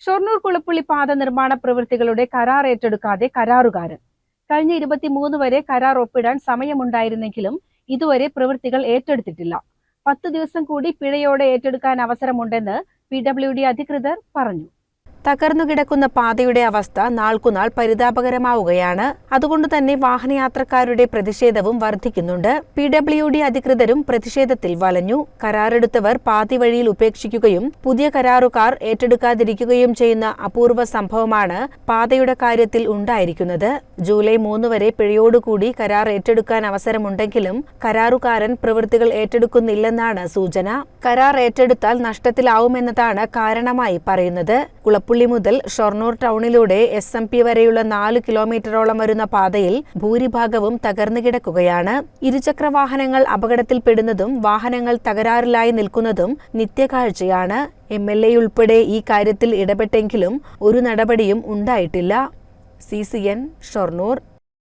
ഷൊർണൂർ കുളപ്പുള്ളി പാത നിർമ്മാണ പ്രവൃത്തികളുടെ കരാർ ഏറ്റെടുക്കാതെ കരാറുകാരൻ. കഴിഞ്ഞ 23 വരെ കരാർ ഒപ്പിടാൻ സമയമുണ്ടായിരുന്നെങ്കിലും ഇതുവരെ പ്രവൃത്തികൾ ഏറ്റെടുത്തിട്ടില്ല. 10 ദിവസം കൂടി പിഴയോടെ ഏറ്റെടുക്കാൻ അവസരമുണ്ടെന്ന് PWD അധികൃതർ പറഞ്ഞു. തകർന്നുകിടക്കുന്ന പാതയുടെ അവസ്ഥ നാൾക്കുനാൾ പരിതാപകരമാവുകയാണ്. അതുകൊണ്ട് തന്നെ വാഹനയാത്രക്കാരുടെ പ്രതിഷേധവും വർദ്ധിക്കുന്നുണ്ട്. PWD അധികൃതരും പ്രതിഷേധത്തിൽ വലഞ്ഞു. കരാറെടുത്തവർ പാതി വഴിയിൽ ഉപേക്ഷിക്കുകയും പുതിയ കരാറുകാർ ഏറ്റെടുക്കാതിരിക്കുകയും ചെയ്യുന്ന അപൂർവ സംഭവമാണ് പാതയുടെ കാര്യത്തിൽ ഉണ്ടായിരിക്കുന്നത്. ജൂലൈ 3 വരെ പിഴയോടുകൂടി കരാർ ഏറ്റെടുക്കാൻ അവസരമുണ്ടെങ്കിലും കരാറുകാരൻ പ്രവൃത്തികൾ ഏറ്റെടുക്കുന്നില്ലെന്നാണ് സൂചന. കരാർ ഏറ്റെടുത്താൽ നഷ്ടത്തിലാവുമെന്നതാണ് കാരണമായി പറയുന്നത്. കുളപ്പുള്ളി മുതൽ ഷൊർണൂർ ടൗണിലൂടെ SMP വരെയുള്ള 4 കിലോമീറ്ററോളം വരുന്ന പാതയിൽ ഭൂരിഭാഗവും തകർന്നു കിടക്കുകയാണ്. ഇരുചക്ര വാഹനങ്ങൾ അപകടത്തിൽപ്പെടുന്നതും വാഹനങ്ങൾ തകരാറിലായി നിൽക്കുന്നതും നിത്യകാഴ്ചയാണ്. MLA ഉൾപ്പെടെ ഈ കാര്യത്തിൽ ഇടപെട്ടെങ്കിലും ഒരു നടപടിയും ഉണ്ടായിട്ടില്ല. CCN ഷൊർണൂർ.